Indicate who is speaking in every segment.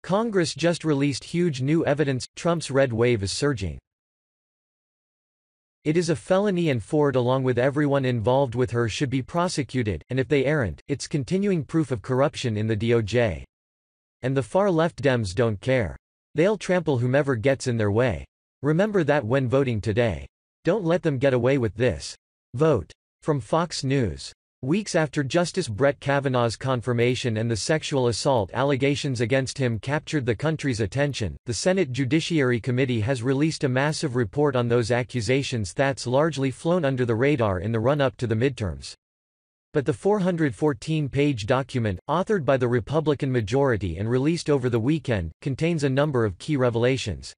Speaker 1: Congress just released huge new evidence. Trump's red wave is surging. It is a felony and Ford along with everyone involved with her should be prosecuted, and if they aren't, it's continuing proof of corruption in the DOJ. And the far-left Dems don't care. They'll trample whomever gets in their way. Remember that when voting today. Don't let them get away with this. Vote. From Fox News. Weeks after Justice Brett Kavanaugh's confirmation and the sexual assault allegations against him captured the country's attention, the Senate Judiciary Committee has released a massive report on those accusations that's largely flown under the radar in the run-up to the midterms. But the 414-page document, authored by the Republican majority and released over the weekend, contains a number of key revelations.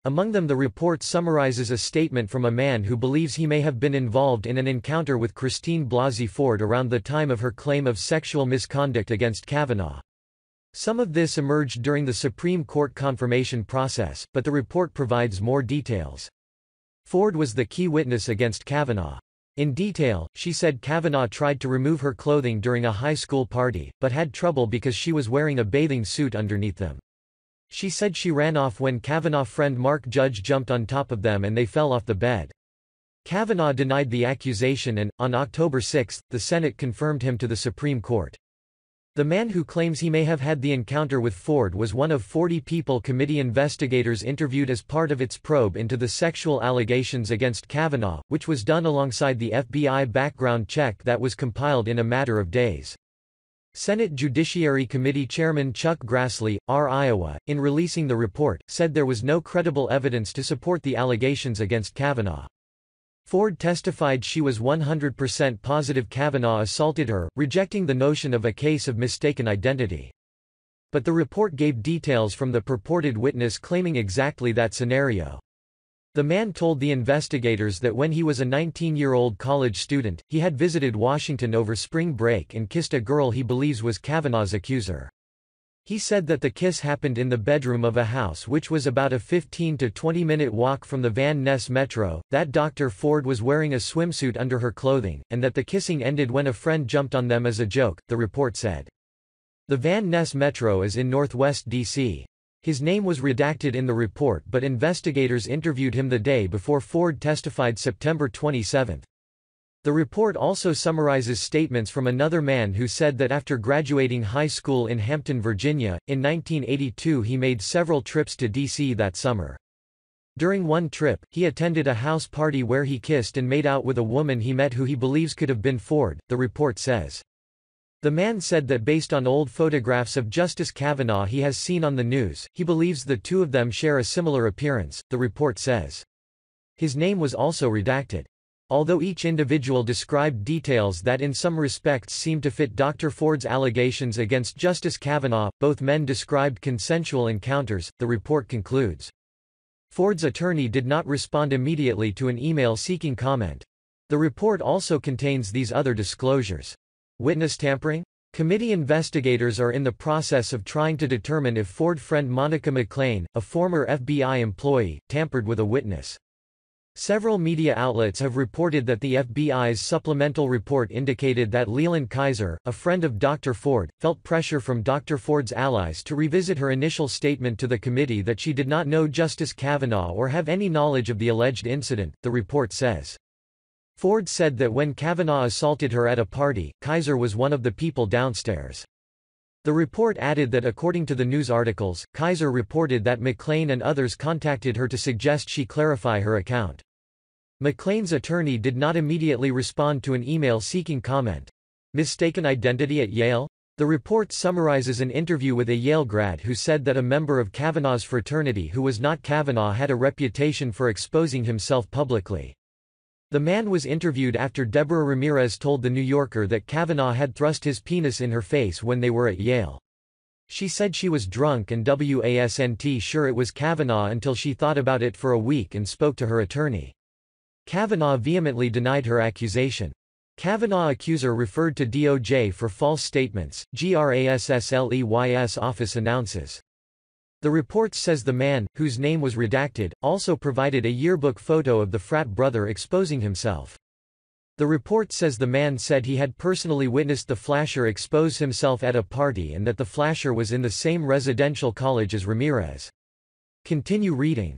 Speaker 1: Among them, the report summarizes a statement from a man who believes he may have been involved in an encounter with Christine Blasey Ford around the time of her claim of sexual misconduct against Kavanaugh. Some of this emerged during the Supreme Court confirmation process, but the report provides more details. Ford was the key witness against Kavanaugh. In detail, she said Kavanaugh tried to remove her clothing during a high school party, but had trouble because she was wearing a bathing suit underneath them. She said she ran off when Kavanaugh friend Mark Judge jumped on top of them and they fell off the bed. Kavanaugh denied the accusation and, on October 6, the Senate confirmed him to the Supreme Court. The man who claims he may have had the encounter with Ford was one of 40 people committee investigators interviewed as part of its probe into the sexual allegations against Kavanaugh, which was done alongside the FBI background check that was compiled in a matter of days. Senate Judiciary Committee Chairman Chuck Grassley, R. Iowa, in releasing the report, said there was no credible evidence to support the allegations against Kavanaugh. Ford testified she was 100% positive Kavanaugh assaulted her, rejecting the notion of a case of mistaken identity. But the report gave details from the purported witness claiming exactly that scenario. The man told the investigators that when he was a 19-year-old college student, he had visited Washington over spring break and kissed a girl he believes was Kavanaugh's accuser. He said that the kiss happened in the bedroom of a house which was about a 15 to 20-minute walk from the Van Ness Metro, that Dr. Ford was wearing a swimsuit under her clothing, and that the kissing ended when a friend jumped on them as a joke, the report said. The Van Ness Metro is in northwest D.C. His name was redacted in the report, but investigators interviewed him the day before Ford testified September 27. The report also summarizes statements from another man who said that after graduating high school in Hampton, Virginia, in 1982 he made several trips to D.C. that summer. During one trip, he attended a house party where he kissed and made out with a woman he met who he believes could have been Ford, the report says. The man said that based on old photographs of Justice Kavanaugh he has seen on the news, he believes the two of them share a similar appearance, the report says. His name was also redacted. Although each individual described details that in some respects seemed to fit Dr. Ford's allegations against Justice Kavanaugh, both men described consensual encounters, the report concludes. Ford's attorney did not respond immediately to an email seeking comment. The report also contains these other disclosures. Witness tampering? Committee investigators are in the process of trying to determine if Ford friend Monica McClain, a former FBI employee, tampered with a witness. Several media outlets have reported that the FBI's supplemental report indicated that Leland Kaiser, a friend of Dr. Ford, felt pressure from Dr. Ford's allies to revisit her initial statement to the committee that she did not know Justice Kavanaugh or have any knowledge of the alleged incident, the report says. Ford said that when Kavanaugh assaulted her at a party, Kaiser was one of the people downstairs. The report added that according to the news articles, Kaiser reported that McClain and others contacted her to suggest she clarify her account. McClain's attorney did not immediately respond to an email seeking comment. Mistaken identity at Yale? The report summarizes an interview with a Yale grad who said that a member of Kavanaugh's fraternity who was not Kavanaugh had a reputation for exposing himself publicly. The man was interviewed after Deborah Ramirez told The New Yorker that Kavanaugh had thrust his penis in her face when they were at Yale. She said she was drunk and wasn't sure it was Kavanaugh until she thought about it for a week and spoke to her attorney. Kavanaugh vehemently denied her accusation. Kavanaugh accuser referred to DOJ for false statements, Grassley's office announces. The report says the man, whose name was redacted, also provided a yearbook photo of the frat brother exposing himself. The report says the man said he had personally witnessed the flasher expose himself at a party and that the flasher was in the same residential college as Ramirez. Continue reading.